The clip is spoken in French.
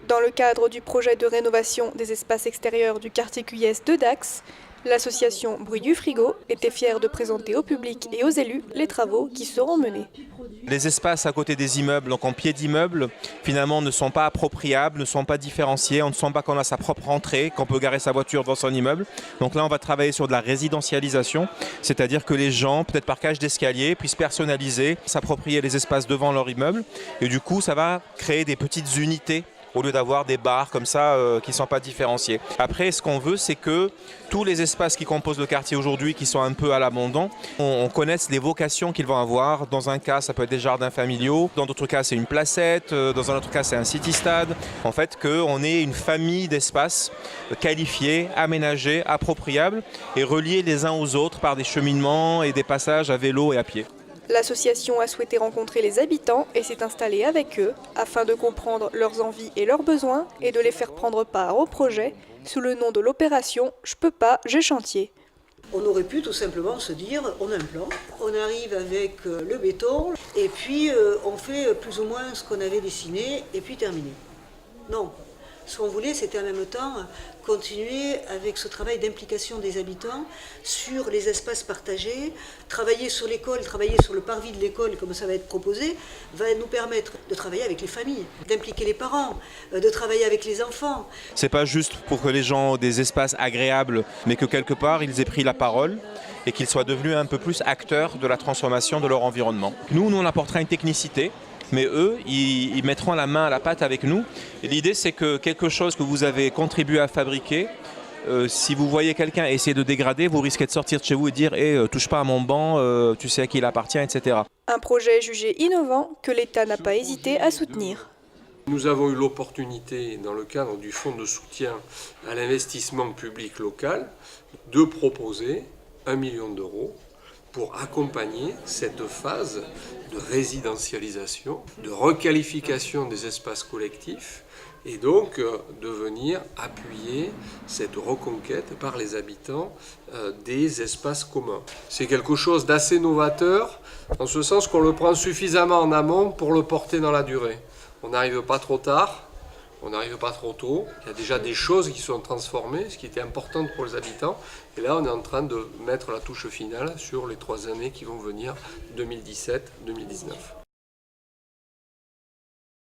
Dans le cadre du projet de rénovation des espaces extérieurs du quartier QS de Dax, l'association Bruit du Frigo était fière de présenter au public et aux élus les travaux qui seront menés. Les espaces à côté des immeubles, donc en pied d'immeuble, finalement ne sont pas appropriables, ne sont pas différenciés. On ne sent pas qu'on a sa propre entrée, qu'on peut garer sa voiture dans son immeuble. Donc là, on va travailler sur de la résidentialisation, c'est-à-dire que les gens, peut-être par cage d'escalier, puissent personnaliser, s'approprier les espaces devant leur immeuble. Et du coup, ça va créer des petites unités au lieu d'avoir des barres comme ça qui ne sont pas différenciées. Après, ce qu'on veut, c'est que tous les espaces qui composent le quartier aujourd'hui, qui sont un peu à l'abandon, on connaisse les vocations qu'ils vont avoir. Dans un cas, ça peut être des jardins familiaux. Dans d'autres cas, c'est une placette. Dans un autre cas, c'est un city-stade. En fait, qu'on ait une famille d'espaces qualifiés, aménagés, appropriables et reliés les uns aux autres par des cheminements et des passages à vélo et à pied. L'association a souhaité rencontrer les habitants et s'est installée avec eux afin de comprendre leurs envies et leurs besoins et de les faire prendre part au projet sous le nom de l'opération « Je peux pas, j'ai chantier ». On aurait pu tout simplement se dire, on a un plan, on arrive avec le béton et puis on fait plus ou moins ce qu'on avait dessiné et puis terminé. Non, ce qu'on voulait c'était en même temps continuer avec ce travail d'implication des habitants sur les espaces partagés, travailler sur l'école, travailler sur le parvis de l'école comme ça va être proposé, va nous permettre de travailler avec les familles, d'impliquer les parents, de travailler avec les enfants. C'est pas juste pour que les gens aient des espaces agréables, mais que quelque part ils aient pris la parole et qu'ils soient devenus un peu plus acteurs de la transformation de leur environnement. Nous on apportera une technicité, mais eux, ils mettront la main à la pâte avec nous. Et l'idée, c'est que quelque chose que vous avez contribué à fabriquer, si vous voyez quelqu'un essayer de dégrader, vous risquez de sortir de chez vous et dire touche pas à mon banc, tu sais à qui il appartient, etc. Un projet jugé innovant que l'État n'a pas hésité à soutenir. Nous avons eu l'opportunité, dans le cadre du fonds de soutien à l'investissement public local, de proposer 1 million d'euros pour accompagner cette phase de résidentialisation, de requalification des espaces collectifs et donc de venir appuyer cette reconquête par les habitants des espaces communs. C'est quelque chose d'assez novateur en ce sens qu'on le prend suffisamment en amont pour le porter dans la durée. On n'arrive pas trop tard. On n'arrive pas trop tôt, il y a déjà des choses qui sont transformées, ce qui était important pour les habitants. Et là, on est en train de mettre la touche finale sur les 3 années qui vont venir, 2017-2019.